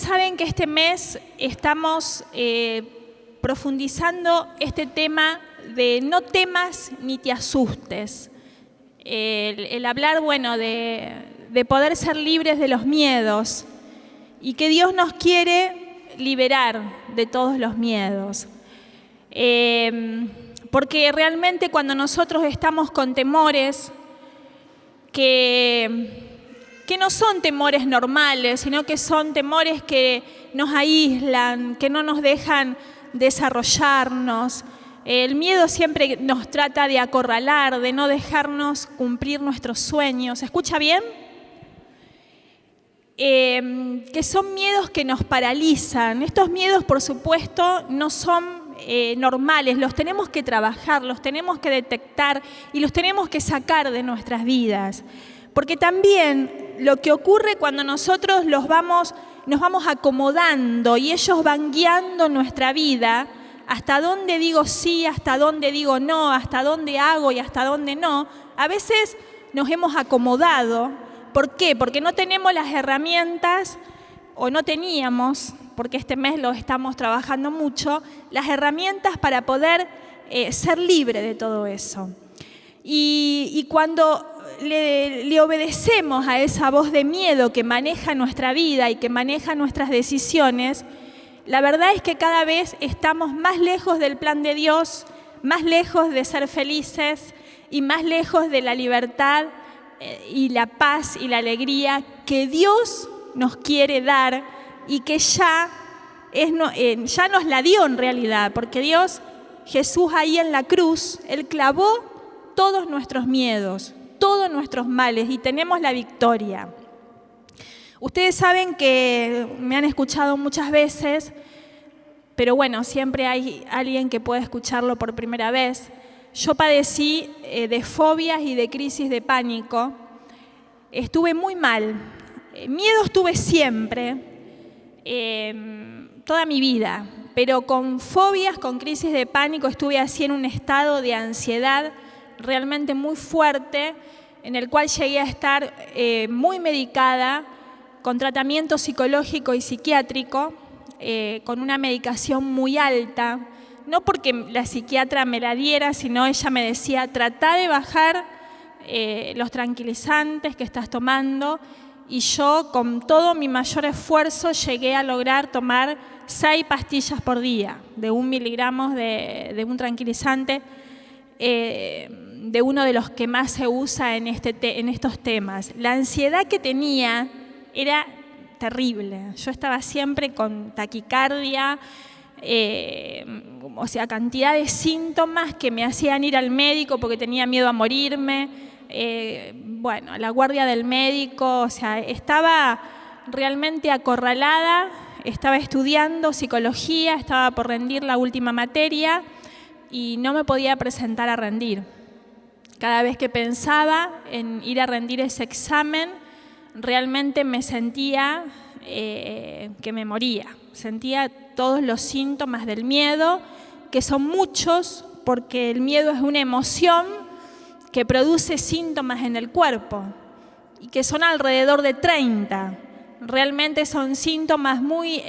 saben que este mes estamos profundizando este tema de no temas ni te asustes. El hablar, bueno, de poder ser libres de los miedos y que Dios nos quiere liberar de todos los miedos. Porque realmente cuando nosotros estamos con temores que no son temores normales, sino que son temores que nos aíslan, que no nos dejan desarrollarnos. El miedo siempre nos trata de acorralar, de no dejarnos cumplir nuestros sueños. ¿Se escucha bien? Que son miedos que nos paralizan. Estos miedos, por supuesto, no son normales. Los tenemos que trabajar, los tenemos que detectar y los tenemos que sacar de nuestras vidas. Porque también lo que ocurre cuando nosotros nos vamos acomodando y ellos van guiando nuestra vida, hasta dónde digo sí, hasta dónde digo no, hasta dónde hago y hasta dónde no, a veces nos hemos acomodado. ¿Por qué? Porque no tenemos las herramientas, o no teníamos, porque este mes lo estamos trabajando mucho, las herramientas para poder ser libre de todo eso. Y cuando le obedecemos a esa voz de miedo que maneja nuestra vida y que maneja nuestras decisiones, la verdad es que cada vez estamos más lejos del plan de Dios, más lejos de ser felices y más lejos de la libertad y la paz y la alegría que Dios nos quiere dar y que ya nos la dio en realidad, porque Dios, Jesús ahí en la cruz, Él clavó todos nuestros miedos, todos nuestros males y tenemos la victoria. Ustedes saben que me han escuchado muchas veces, pero bueno, siempre hay alguien que puede escucharlo por primera vez. Yo padecí de fobias y de crisis de pánico. Estuve muy mal. Miedos tuve siempre, toda mi vida, pero con fobias, con crisis de pánico, estuve así en un estado de ansiedad realmente muy fuerte, en el cual llegué a estar muy medicada, con tratamiento psicológico y psiquiátrico, con una medicación muy alta, no porque la psiquiatra me la diera, sino ella me decía, trata de bajar los tranquilizantes que estás tomando, y yo con todo mi mayor esfuerzo llegué a lograr tomar 6 pastillas por día, de 1 miligramo de un tranquilizante, de uno de los que más se usa en estos temas. La ansiedad que tenía era terrible. Yo estaba siempre con taquicardia, o sea, cantidad de síntomas que me hacían ir al médico porque tenía miedo a morirme. Bueno, la guardia del médico, o sea, estaba realmente acorralada, estaba estudiando psicología, estaba por rendir la última materia y no me podía presentar a rendir. Cada vez que pensaba en ir a rendir ese examen, realmente me sentía que me moría. Sentía todos los síntomas del miedo, que son muchos, porque el miedo es una emoción que produce síntomas en el cuerpo y que son alrededor de 30. Realmente son síntomas muy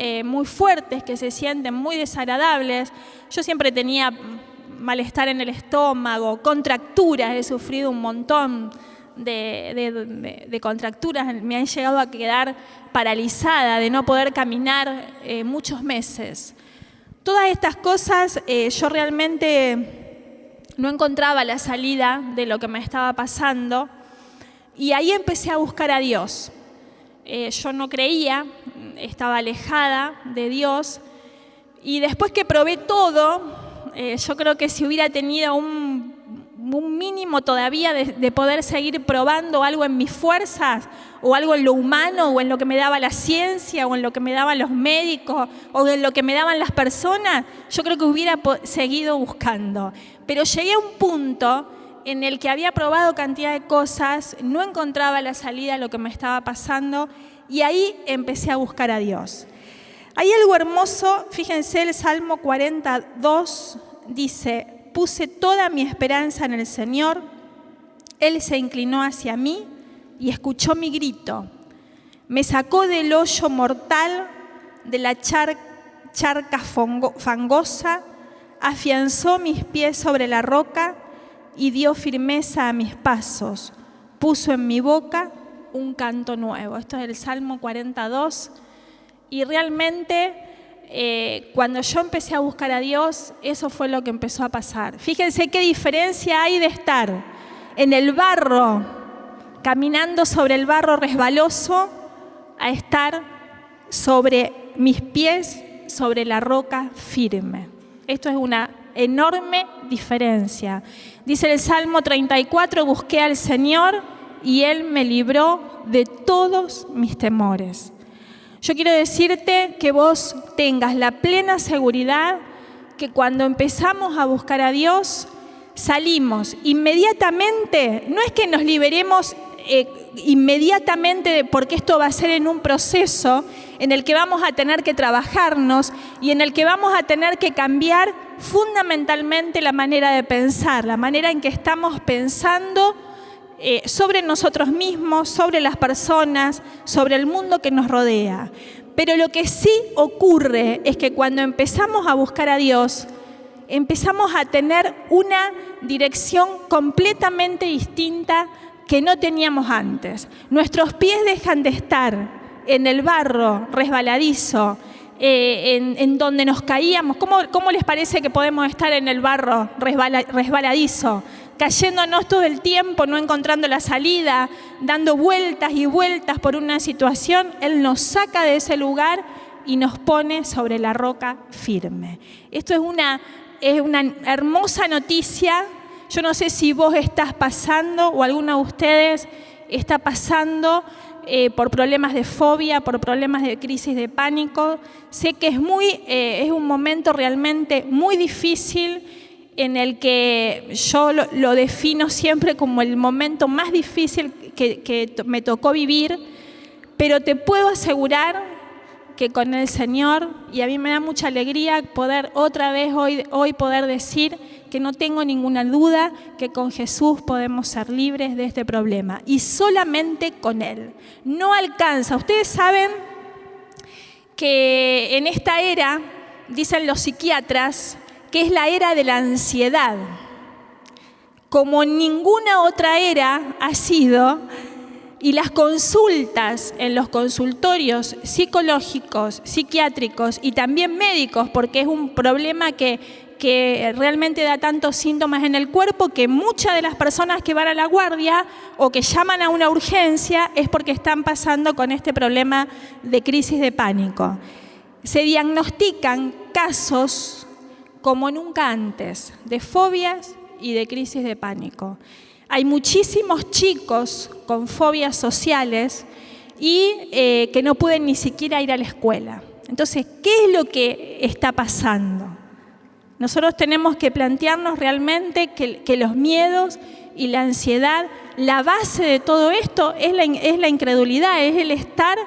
fuertes, que se sienten muy desagradables. Yo siempre tenía malestar en el estómago, contracturas, he sufrido un montón de contracturas, me han llegado a quedar paralizada, de no poder caminar muchos meses. Todas estas cosas yo realmente no encontraba la salida de lo que me estaba pasando y ahí empecé a buscar a Dios. Yo no creía, estaba alejada de Dios y después que probé todo, yo creo que si hubiera tenido un mínimo todavía de poder seguir probando algo en mis fuerzas o algo en lo humano o en lo que me daba la ciencia o en lo que me daban los médicos o en lo que me daban las personas, yo creo que hubiera seguido buscando. Pero llegué a un punto en el que había probado cantidad de cosas, no encontraba la salida a lo que me estaba pasando y ahí empecé a buscar a Dios. Hay algo hermoso, fíjense, el Salmo 42 dice: puse toda mi esperanza en el Señor, Él se inclinó hacia mí y escuchó mi grito. Me sacó del hoyo mortal, de la charca fangosa, afianzó mis pies sobre la roca y dio firmeza a mis pasos. Puso en mi boca un canto nuevo. Esto es el Salmo 42. Y realmente, cuando yo empecé a buscar a Dios, eso fue lo que empezó a pasar. Fíjense qué diferencia hay de estar en el barro, caminando sobre el barro resbaloso, a estar sobre mis pies, sobre la roca firme. Esto es una enorme diferencia. Dice el Salmo 34, busqué al Señor y Él me libró de todos mis temores. Yo quiero decirte que vos tengas la plena seguridad que cuando empezamos a buscar a Dios, salimos inmediatamente, no es que nos liberemos inmediatamente, porque esto va a ser en un proceso en el que vamos a tener que trabajarnos y en el que vamos a tener que cambiar fundamentalmente la manera de pensar, la manera en que estamos pensando sobre nosotros mismos, sobre las personas, sobre el mundo que nos rodea. Pero lo que sí ocurre es que cuando empezamos a buscar a Dios, empezamos a tener una dirección completamente distinta que no teníamos antes. Nuestros pies dejan de estar en el barro resbaladizo, en donde nos caíamos. ¿Cómo les parece que podemos estar en el barro resbaladizo? Cayéndonos todo el tiempo, no encontrando la salida, dando vueltas y vueltas por una situación. Él nos saca de ese lugar y nos pone sobre la roca firme. Esto es una hermosa noticia. Yo no sé si vos estás pasando o alguno de ustedes está pasando por problemas de fobia, por problemas de crisis de pánico. Sé que es un momento realmente muy difícil en el que yo lo defino siempre como el momento más difícil que me tocó vivir, pero te puedo asegurar que con el Señor, y a mí me da mucha alegría poder otra vez hoy poder decir que no tengo ninguna duda que con Jesús podemos ser libres de este problema, y solamente con Él. No alcanza. Ustedes saben que en esta era, dicen los psiquiatras, que es la era de la ansiedad. Como ninguna otra era ha sido, y las consultas en los consultorios psicológicos, psiquiátricos y también médicos, porque es un problema que realmente da tantos síntomas en el cuerpo que muchas de las personas que van a la guardia o que llaman a una urgencia es porque están pasando con este problema de crisis de pánico. Se diagnostican casos como nunca antes de fobias y de crisis de pánico. Hay muchísimos chicos con fobias sociales y que no pueden ni siquiera ir a la escuela. Entonces, ¿qué es lo que está pasando? Nosotros tenemos que plantearnos realmente que los miedos y la ansiedad, la base de todo esto es la incredulidad, es el estar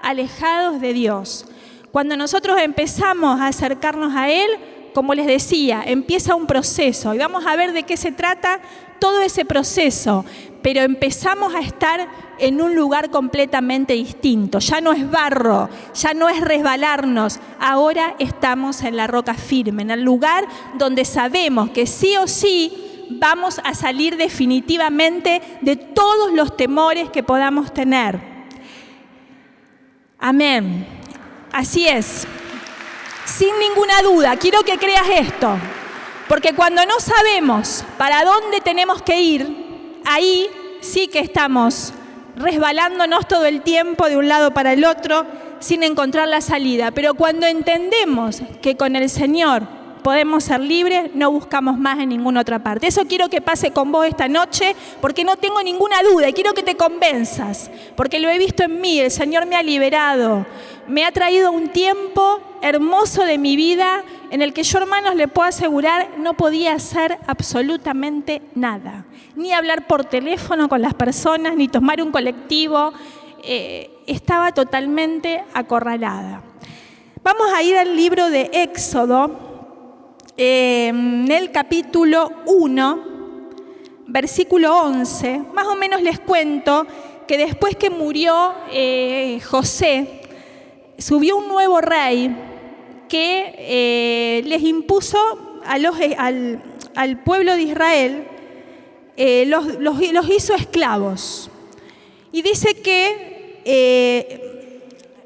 alejados de Dios. Cuando nosotros empezamos a acercarnos a Él, como les decía, empieza un proceso y vamos a ver de qué se trata todo ese proceso, pero empezamos a estar en un lugar completamente distinto. Ya no es barro, ya no es resbalarnos, ahora estamos en la roca firme, en el lugar donde sabemos que sí o sí vamos a salir definitivamente de todos los temores que podamos tener. Amén. Así es. Sin ninguna duda, quiero que creas esto, porque cuando no sabemos para dónde tenemos que ir, ahí sí que estamos resbalándonos todo el tiempo de un lado para el otro sin encontrar la salida. Pero cuando entendemos que con el Señor podemos ser libres, no buscamos más en ninguna otra parte. Eso quiero que pase con vos esta noche, porque no tengo ninguna duda y quiero que te convenzas, porque lo he visto en mí, el Señor me ha liberado, me ha traído un tiempo hermoso de mi vida en el que yo, hermanos, le puedo asegurar, no podía hacer absolutamente nada, ni hablar por teléfono con las personas, ni tomar un colectivo, estaba totalmente acorralada. Vamos a ir al libro de Éxodo, en el capítulo 1, versículo 11, más o menos les cuento que después que murió José, subió un nuevo rey que les impuso al pueblo de Israel, los hizo esclavos. Y dice que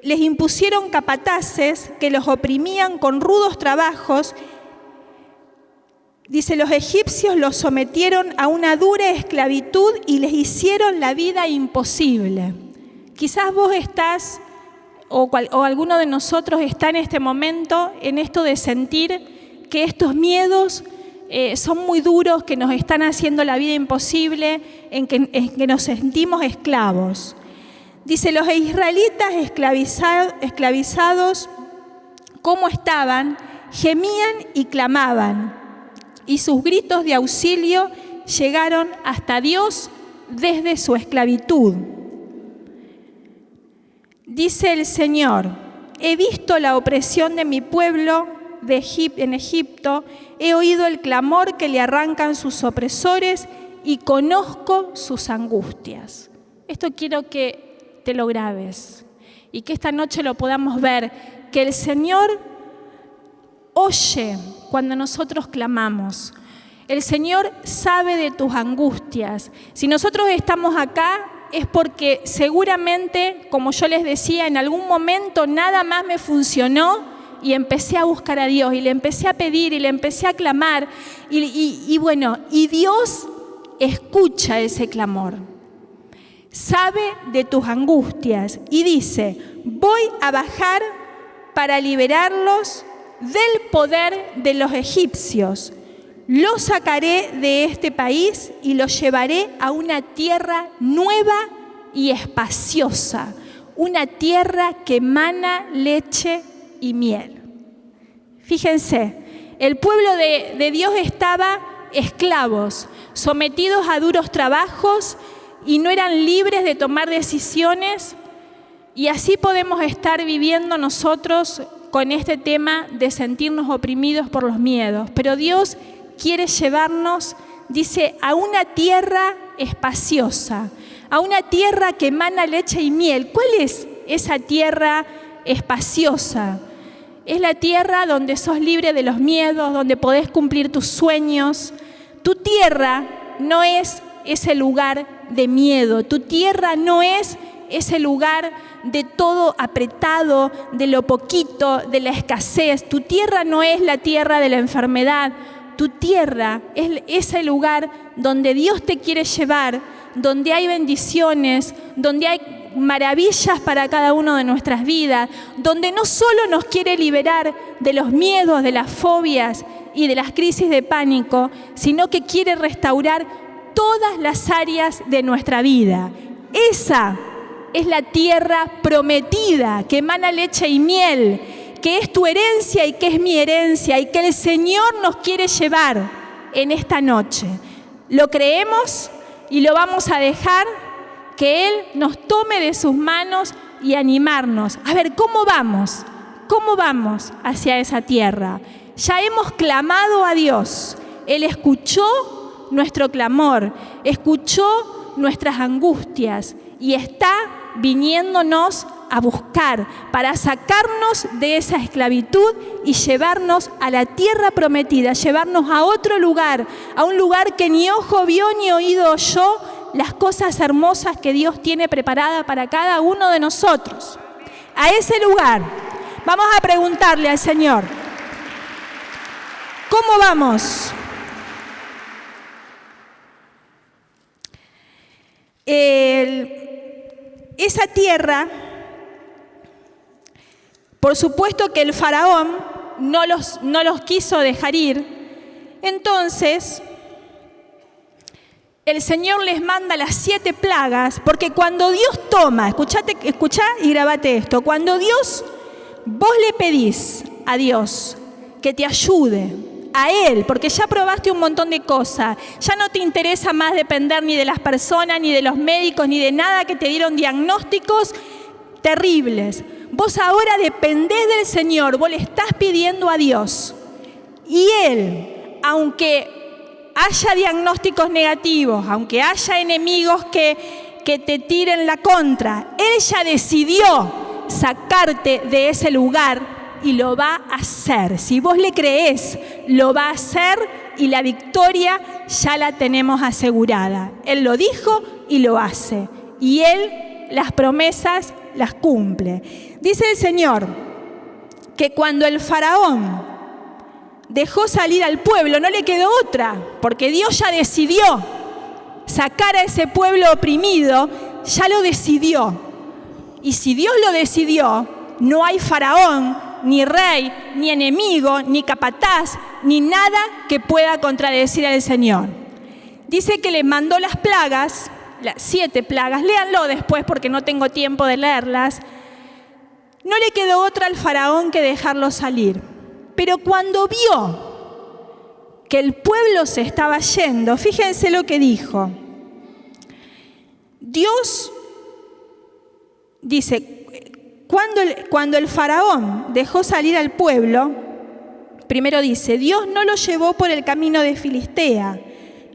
les impusieron capataces que los oprimían con rudos trabajos. Dice, los egipcios los sometieron a una dura esclavitud y les hicieron la vida imposible. Quizás vos estás, o alguno de nosotros está en este momento, en esto de sentir que estos miedos son muy duros, que nos están haciendo la vida imposible, en que nos sentimos esclavos. Dice, los israelitas esclavizados, ¿cómo estaban? Gemían y clamaban, y sus gritos de auxilio llegaron hasta Dios desde su esclavitud. Dice el Señor, he visto la opresión de mi pueblo en Egipto, he oído el clamor que le arrancan sus opresores y conozco sus angustias. Esto quiero que te lo grabes y que esta noche lo podamos ver, que el Señor oye cuando nosotros clamamos. El Señor sabe de tus angustias. Si nosotros estamos acá es porque seguramente, como yo les decía, en algún momento nada más me funcionó y empecé a buscar a Dios y le empecé a pedir y le empecé a clamar y Dios escucha ese clamor. Sabe de tus angustias y dice, voy a bajar para liberarlos del poder de los egipcios. Los sacaré de este país y los llevaré a una tierra nueva y espaciosa, una tierra que emana leche y miel. Fíjense, el pueblo de Dios estaba esclavos, sometidos a duros trabajos y no eran libres de tomar decisiones, y así podemos estar viviendo nosotros con este tema de sentirnos oprimidos por los miedos. Pero Dios quiere llevarnos, dice, a una tierra espaciosa, a una tierra que emana leche y miel. ¿Cuál es esa tierra espaciosa? Es la tierra donde sos libre de los miedos, donde podés cumplir tus sueños. Tu tierra no es ese lugar de miedo, tu tierra no es ese lugar de todo apretado, de lo poquito, de la escasez. Tu tierra no es la tierra de la enfermedad. Tu tierra es ese lugar donde Dios te quiere llevar, donde hay bendiciones, donde hay maravillas para cada uno de nuestras vidas, donde no solo nos quiere liberar de los miedos, de las fobias y de las crisis de pánico, sino que quiere restaurar todas las áreas de nuestra vida. Esa es la tierra prometida que emana leche y miel, que es tu herencia y que es mi herencia y que el Señor nos quiere llevar en esta noche. Lo creemos y lo vamos a dejar que Él nos tome de sus manos y animarnos. A ver, ¿cómo vamos? ¿Cómo vamos hacia esa tierra? Ya hemos clamado a Dios. Él escuchó nuestro clamor, escuchó nuestras angustias y está viniéndonos a buscar para sacarnos de esa esclavitud y llevarnos a la tierra prometida, llevarnos a otro lugar, a un lugar que ni ojo vio ni oído oyó, las cosas hermosas que Dios tiene preparadas para cada uno de nosotros. A ese lugar vamos a preguntarle al Señor, ¿cómo vamos? Esa tierra, por supuesto que el faraón no los quiso dejar ir. Entonces, el Señor les manda las 7 plagas, porque cuando Dios toma, escuchá y grabate esto, cuando vos le pedís a Dios que te ayude, a Él, porque ya probaste un montón de cosas, ya no te interesa más depender ni de las personas, ni de los médicos, ni de nada que te dieron diagnósticos terribles. Vos ahora dependés del Señor, vos le estás pidiendo a Dios. Y Él, aunque haya diagnósticos negativos, aunque haya enemigos que te tiren la contra, Él ya decidió sacarte de ese lugar y lo va a hacer. Si vos le creés, lo va a hacer y la victoria ya la tenemos asegurada. Él lo dijo y lo hace. Y Él las promesas las cumple. Dice el Señor que cuando el faraón dejó salir al pueblo, no le quedó otra, porque Dios ya decidió sacar a ese pueblo oprimido, ya lo decidió. Y si Dios lo decidió, no hay faraón, ni rey, ni enemigo, ni capataz, ni nada que pueda contradecir al Señor. Dice que le mandó las plagas, las 7 plagas, léanlo después porque no tengo tiempo de leerlas. No le quedó otra al faraón que dejarlo salir. Pero cuando vio que el pueblo se estaba yendo, fíjense lo que dijo. Dios dice, cuando el faraón dejó salir al pueblo, primero dice, Dios no lo llevó por el camino de Filistea,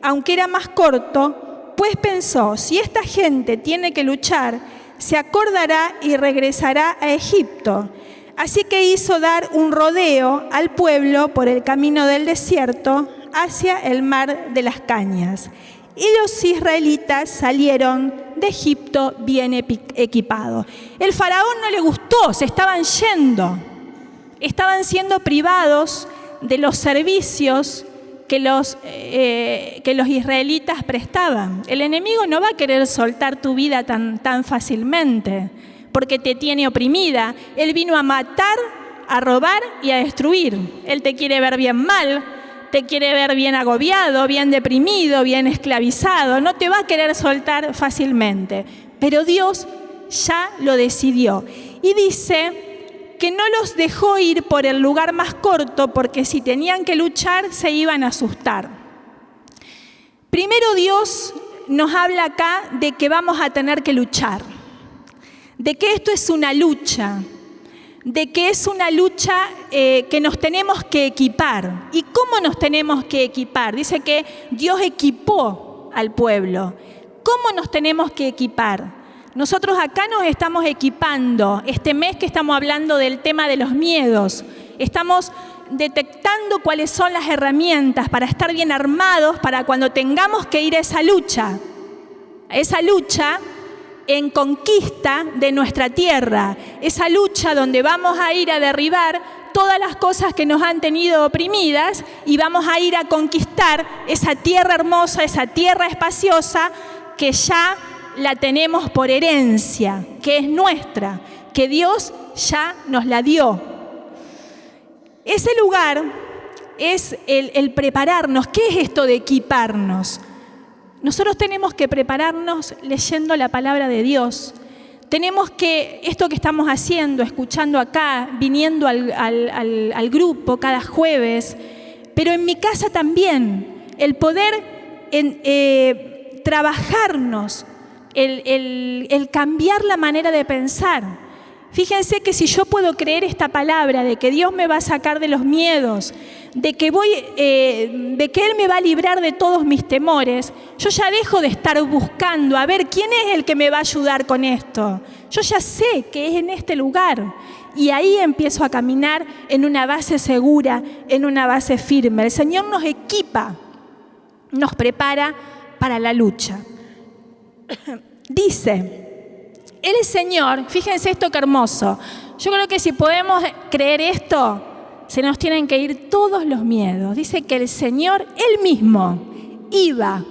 aunque era más corto, pues pensó, si esta gente tiene que luchar, se acordará y regresará a Egipto. Así que hizo dar un rodeo al pueblo por el camino del desierto hacia el mar de las cañas. Y los israelitas salieron de Egipto bien equipados. El faraón no le gustó, se estaban yendo. Estaban siendo privados de los servicios que los israelitas prestaban. El enemigo no va a querer soltar tu vida tan fácilmente, porque te tiene oprimida. Él vino a matar, a robar y a destruir. Él te quiere ver bien mal, te quiere ver bien agobiado, bien deprimido, bien esclavizado. No te va a querer soltar fácilmente. Pero Dios ya lo decidió. Y dice que no los dejó ir por el lugar más corto, porque si tenían que luchar se iban a asustar. Primero Dios nos habla acá de que vamos a tener que luchar, de que esto es una lucha, de que es una lucha que nos tenemos que equipar. ¿Y cómo nos tenemos que equipar? Dice que Dios equipó al pueblo. ¿Cómo nos tenemos que equipar? Nosotros acá nos estamos equipando. Este mes que estamos hablando del tema de los miedos, estamos detectando cuáles son las herramientas para estar bien armados para cuando tengamos que ir a esa lucha en conquista de nuestra tierra, esa lucha donde vamos a ir a derribar todas las cosas que nos han tenido oprimidas y vamos a ir a conquistar esa tierra hermosa, esa tierra espaciosa que ya la tenemos por herencia, que es nuestra, que Dios ya nos la dio. Ese lugar es el prepararnos. ¿Qué es esto de equiparnos? Nosotros tenemos que prepararnos leyendo la palabra de Dios. Tenemos que, esto que estamos haciendo, escuchando acá, viniendo al grupo cada jueves, pero en mi casa también, el poder trabajarnos, el cambiar la manera de pensar. Fíjense que si yo puedo creer esta palabra de que Dios me va a sacar de los miedos, de que Él me va a librar de todos mis temores, yo ya dejo de estar buscando a ver quién es el que me va a ayudar con esto. Yo ya sé que es en este lugar y ahí empiezo a caminar en una base segura, en una base firme. El Señor nos equipa, nos prepara para la lucha. Dice el Señor, fíjense esto que hermoso. Yo creo que si podemos creer esto, se nos tienen que ir todos los miedos. Dice que el Señor, Él mismo, iba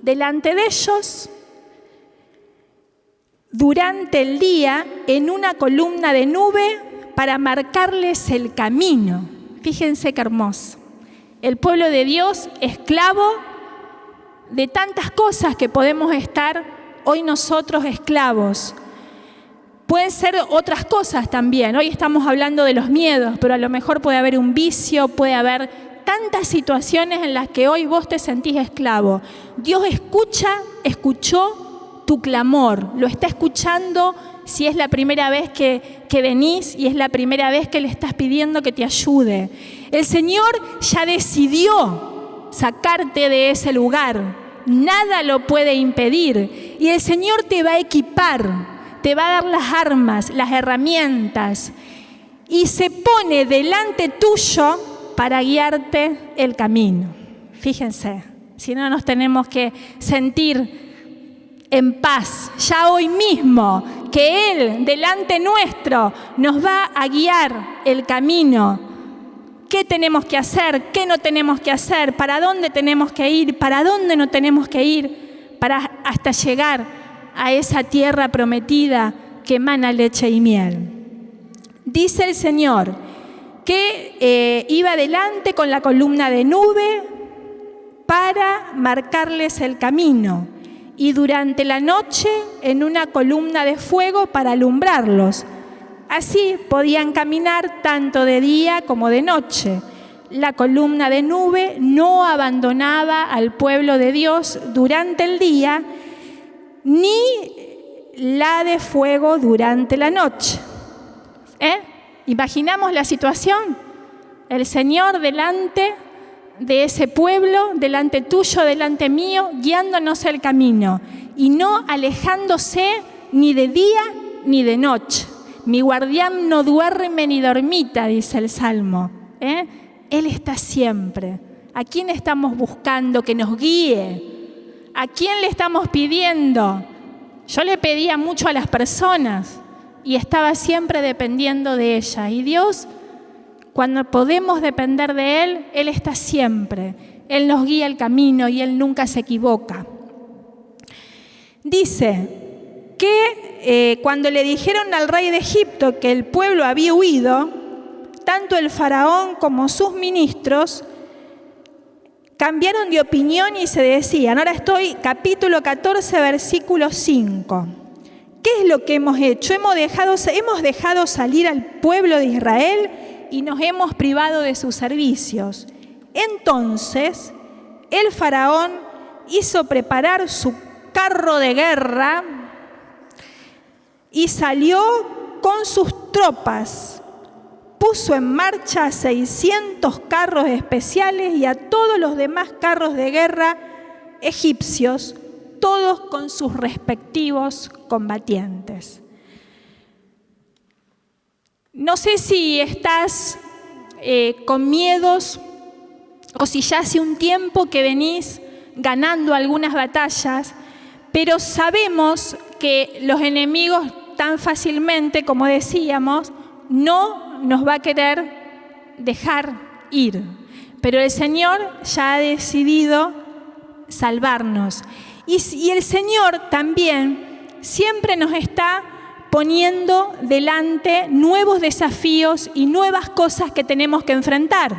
delante de ellos durante el día en una columna de nube para marcarles el camino. Fíjense qué hermoso. El pueblo de Dios, esclavo de tantas cosas que podemos estar hoy nosotros esclavos. Pueden ser otras cosas también. Hoy estamos hablando de los miedos, pero a lo mejor puede haber un vicio, puede haber tantas situaciones en las que hoy vos te sentís esclavo. Dios escuchó tu clamor, lo está escuchando si es la primera vez que venís y es la primera vez que le estás pidiendo que te ayude. El Señor ya decidió sacarte de ese lugar. Nada lo puede impedir. Y el Señor te va a equipar, te va a dar las armas, las herramientas, y se pone delante tuyo para guiarte el camino. Fíjense, si no nos tenemos que sentir en paz, ya hoy mismo, que Él delante nuestro nos va a guiar el camino. ¿Qué tenemos que hacer? ¿Qué no tenemos que hacer? ¿Para dónde tenemos que ir? ¿Para dónde no tenemos que ir? Para hasta llegar a esa tierra prometida que emana leche y miel. Dice el Señor que iba adelante con la columna de nube para marcarles el camino, y durante la noche en una columna de fuego para alumbrarlos. Así podían caminar tanto de día como de noche. La columna de nube no abandonaba al pueblo de Dios durante el día, ni la de fuego durante la noche. ¿Imaginamos la situación? El Señor delante de ese pueblo, delante tuyo, delante mío, guiándonos el camino y no alejándose ni de día ni de noche. Mi guardián no duerme ni dormita, dice el Salmo. Él está siempre. ¿A quién estamos buscando que nos guíe? ¿A quién le estamos pidiendo? Yo le pedía mucho a las personas y estaba siempre dependiendo de ellas. Y Dios, cuando podemos depender de Él, Él está siempre. Él nos guía el camino y Él nunca se equivoca. Dice que cuando le dijeron al rey de Egipto que el pueblo había huido, tanto el faraón como sus ministros cambiaron de opinión y se decían, ahora estoy capítulo 14, versículo 5. ¿Qué es lo que hemos hecho? Hemos dejado salir al pueblo de Israel y nos hemos privado de sus servicios. Entonces, el faraón hizo preparar su carro de guerra y salió con sus tropas. Puso en marcha 600 carros especiales y a todos los demás carros de guerra egipcios, todos con sus respectivos combatientes. No sé si estás con miedos o si ya hace un tiempo que venís ganando algunas batallas, pero sabemos que los enemigos tan fácilmente, como decíamos, no nos va a querer dejar ir. Pero el Señor ya ha decidido salvarnos. Y el Señor también siempre nos está poniendo delante nuevos desafíos y nuevas cosas que tenemos que enfrentar.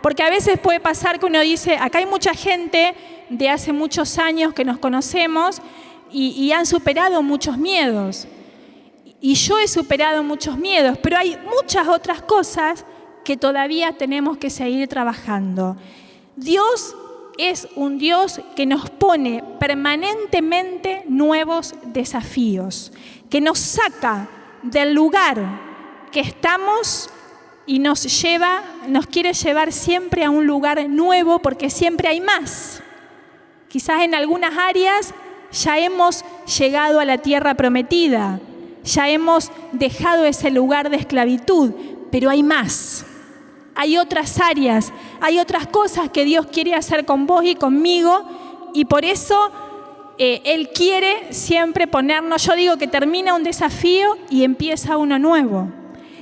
Porque a veces puede pasar que uno dice, acá hay mucha gente de hace muchos años que nos conocemos y han superado muchos miedos. Y yo he superado muchos miedos, pero hay muchas otras cosas que todavía tenemos que seguir trabajando. Dios es un Dios que nos pone permanentemente nuevos desafíos, que nos saca del lugar que estamos y nos quiere llevar siempre a un lugar nuevo porque siempre hay más. Quizás en algunas áreas ya hemos llegado a la tierra prometida, ya hemos dejado ese lugar de esclavitud, pero hay más. Hay otras áreas, hay otras cosas que Dios quiere hacer con vos y conmigo, y por eso Él quiere siempre ponernos, yo digo que termina un desafío y empieza uno nuevo.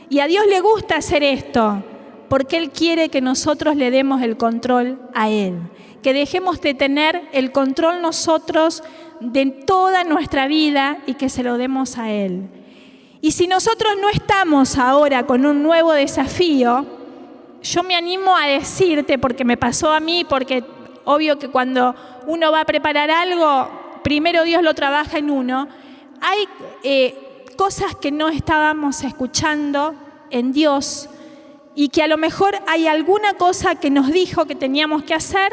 Y a Dios le gusta hacer esto, porque Él quiere que nosotros le demos el control a Él, que dejemos de tener el control nosotros de toda nuestra vida y que se lo demos a Él. Y si nosotros no estamos ahora con un nuevo desafío, yo me animo a decirte, porque me pasó a mí, porque obvio que cuando uno va a preparar algo, primero Dios lo trabaja en uno. Hay cosas que no estábamos escuchando en Dios y que a lo mejor hay alguna cosa que nos dijo que teníamos que hacer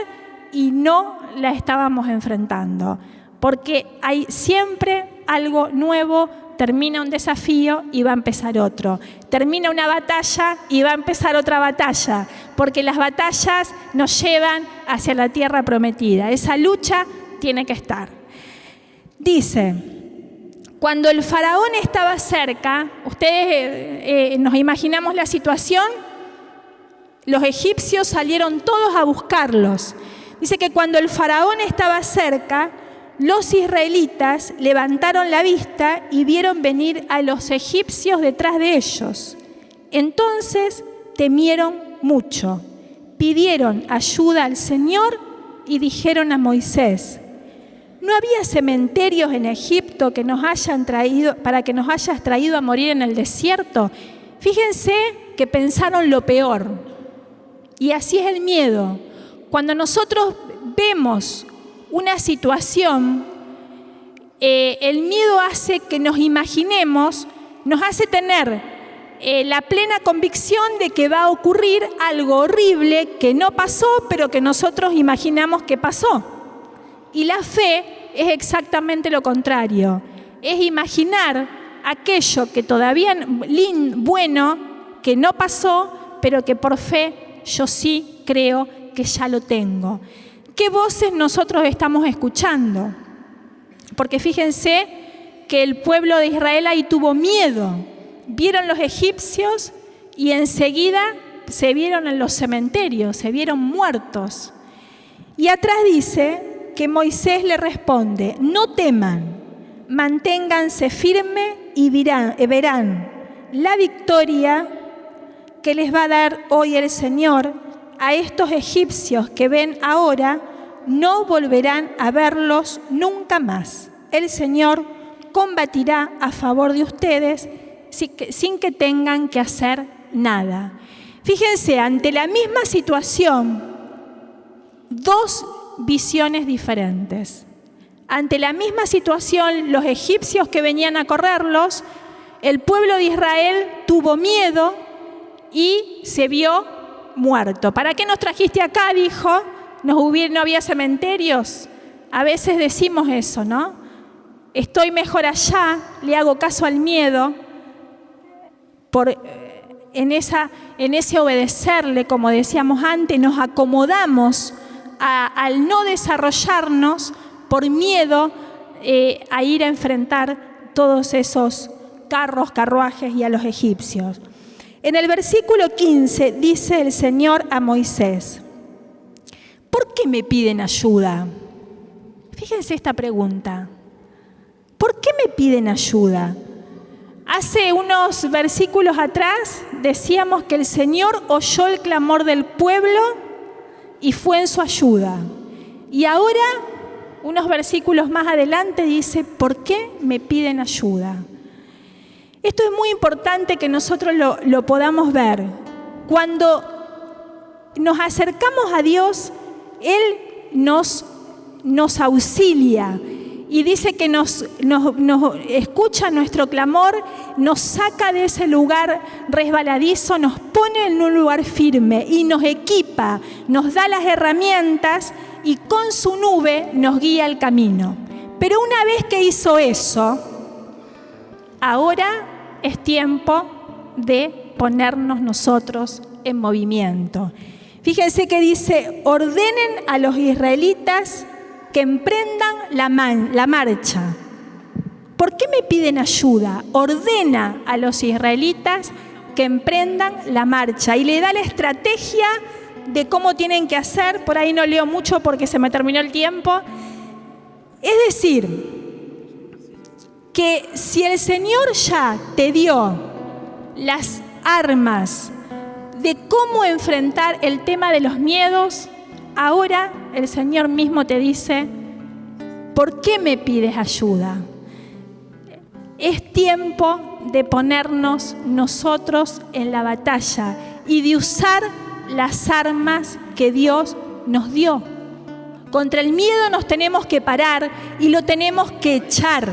y no la estábamos enfrentando. Porque hay siempre algo nuevo. Termina un desafío y va a empezar otro. Termina una batalla y va a empezar otra batalla, porque las batallas nos llevan hacia la tierra prometida. Esa lucha tiene que estar. Dice, Cuando el faraón estaba cerca, ustedes nos imaginamos la situación, los egipcios salieron todos a buscarlos. Dice que cuando el faraón estaba cerca, los israelitas levantaron la vista y vieron venir a los egipcios detrás de ellos. Entonces temieron mucho, pidieron ayuda al Señor y dijeron a Moisés: ¿no había cementerios en Egipto que nos hayan traído, para que nos hayas traído a morir en el desierto? Fíjense que pensaron lo peor. Y así es el miedo. Cuando nosotros vemos una situación, el miedo hace que nos imaginemos, nos hace tener la plena convicción de que va a ocurrir algo horrible que no pasó, pero que nosotros imaginamos que pasó. Y la fe es exactamente lo contrario. Es imaginar aquello que todavía bueno, que no pasó, pero que por fe yo sí creo que ya lo tengo. ¿Qué voces nosotros estamos escuchando? Porque fíjense que el pueblo de Israel ahí tuvo miedo. Vieron los egipcios y enseguida se vieron en los cementerios, se vieron muertos. Y atrás dice que Moisés le responde: no teman, manténganse firmes y verán la victoria que les va a dar hoy el Señor. A estos egipcios que ven ahora, no volverán a verlos nunca más. El Señor combatirá a favor de ustedes sin que tengan que hacer nada. Fíjense, ante la misma situación, dos visiones diferentes. Ante la misma situación, los egipcios que venían a correrlos, el pueblo de Israel tuvo miedo y se vio muerto. ¿Para qué nos trajiste acá?, dijo. ¿No había cementerios? A veces decimos eso, ¿no? Estoy mejor allá, le hago caso al miedo, en ese obedecerle, como decíamos antes, nos acomodamos al no desarrollarnos por miedo a ir a enfrentar todos esos carruajes y a los egipcios. En el versículo 15 dice el Señor a Moisés: ¿por qué me piden ayuda? Fíjense esta pregunta. ¿Por qué me piden ayuda? Hace unos versículos atrás decíamos que el Señor oyó el clamor del pueblo y fue en su ayuda. Y ahora, unos versículos más adelante, dice: ¿por qué me piden ayuda? Esto es muy importante que nosotros lo podamos ver. Cuando nos acercamos a Dios, Él nos auxilia y dice que nos escucha nuestro clamor, nos saca de ese lugar resbaladizo, nos pone en un lugar firme y nos equipa, nos da las herramientas y con su nube nos guía el camino. Pero una vez que hizo eso, ahora es tiempo de ponernos nosotros en movimiento. Fíjense que dice: ordenen a los israelitas que emprendan la marcha. ¿Por qué me piden ayuda? Ordena a los israelitas que emprendan la marcha y le da la estrategia de cómo tienen que hacer. Por ahí no leo mucho porque se me terminó el tiempo. Es decir, que si el Señor ya te dio las armas de cómo enfrentar el tema de los miedos, ahora el Señor mismo te dice: ¿por qué me pides ayuda? Es tiempo de ponernos nosotros en la batalla y de usar las armas que Dios nos dio. Contra el miedo nos tenemos que parar y lo tenemos que echar.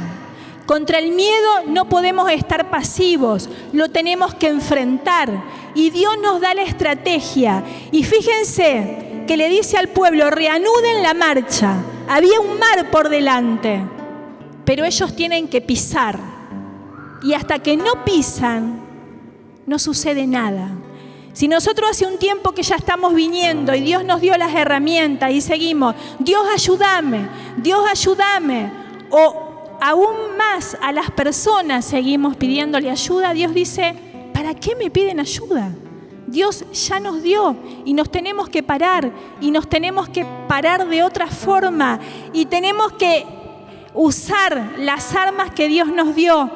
Contra el miedo no podemos estar pasivos, lo tenemos que enfrentar. Y Dios nos da la estrategia. Y fíjense que le dice al pueblo: reanuden la marcha. Había un mar por delante, pero ellos tienen que pisar. Y hasta que no pisan, no sucede nada. Si nosotros hace un tiempo que ya estamos viniendo y Dios nos dio las herramientas y seguimos: Dios ayúdame, o aún más a las personas seguimos pidiéndole ayuda, Dios dice, ¿para qué me piden ayuda? Dios ya nos dio y nos tenemos que parar y nos tenemos que parar de otra forma y tenemos que usar las armas que Dios nos dio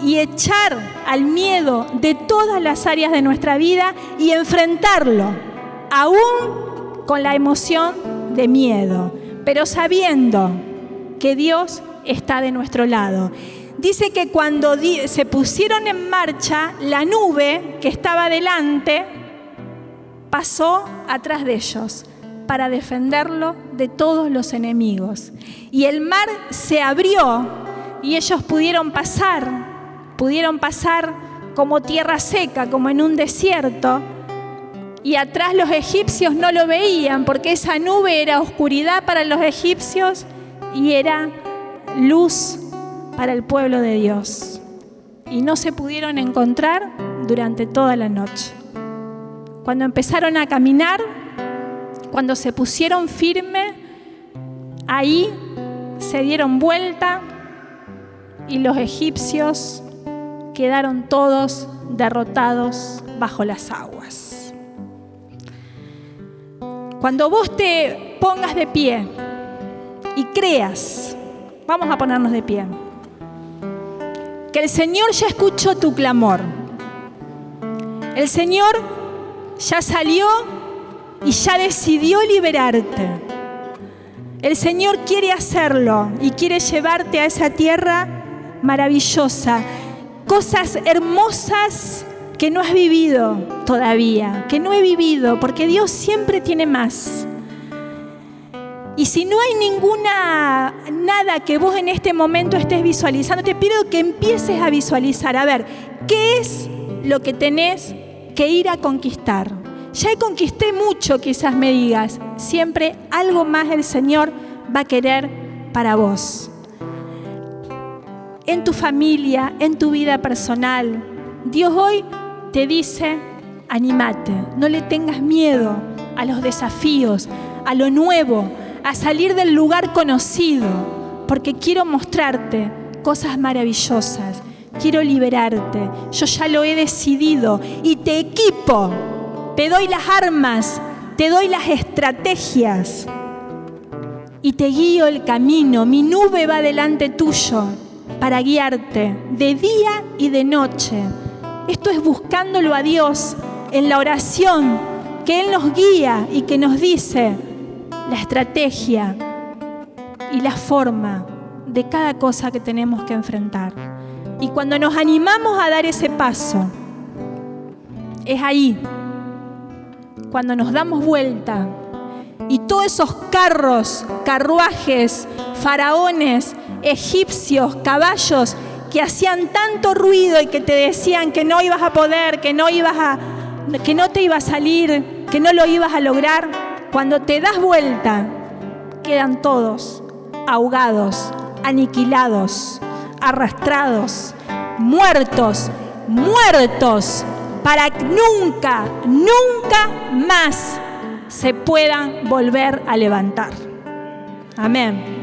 y echar al miedo de todas las áreas de nuestra vida y enfrentarlo, aún con la emoción de miedo, pero sabiendo que Dios está de nuestro lado. Dice que cuando se pusieron en marcha, la nube que estaba delante pasó atrás de ellos para defenderlo de todos los enemigos. Y el mar se abrió y ellos pudieron pasar como tierra seca, como en un desierto. Y atrás los egipcios no lo veían porque esa nube era oscuridad para los egipcios y era luz para el pueblo de Dios. Y no se pudieron encontrar durante toda la noche. Cuando empezaron a caminar, cuando se pusieron firmes, ahí se dieron vuelta y los egipcios quedaron todos derrotados bajo las aguas. Cuando vos te pongas de pie y creas, vamos a ponernos de pie, que el Señor ya escuchó tu clamor, el Señor ya salió y ya decidió liberarte. El Señor quiere hacerlo y quiere llevarte a esa tierra maravillosa, cosas hermosas que no has vivido todavía, que no he vivido, porque Dios siempre tiene más. Y si no hay nada que vos en este momento estés visualizando, te pido que empieces a visualizar, a ver, ¿qué es lo que tenés que ir a conquistar? Ya conquisté mucho, quizás me digas, siempre algo más el Señor va a querer para vos. En tu familia, en tu vida personal, Dios hoy te dice, anímate, no le tengas miedo a los desafíos, a lo nuevo, a salir del lugar conocido, porque quiero mostrarte cosas maravillosas, quiero liberarte, yo ya lo he decidido y te equipo, te doy las armas, te doy las estrategias y te guío el camino, mi nube va delante tuyo para guiarte de día y de noche. Esto es buscándolo a Dios en la oración, que Él nos guía y que nos dice la estrategia y la forma de cada cosa que tenemos que enfrentar. Y cuando nos animamos a dar ese paso, es ahí, cuando nos damos vuelta y todos esos carruajes, faraones, egipcios, caballos que hacían tanto ruido y que te decían que no ibas a poder, que no te iba a salir, que no lo ibas a lograr, cuando te das vuelta, quedan todos ahogados, aniquilados, arrastrados, muertos, para que nunca más se puedan volver a levantar. Amén.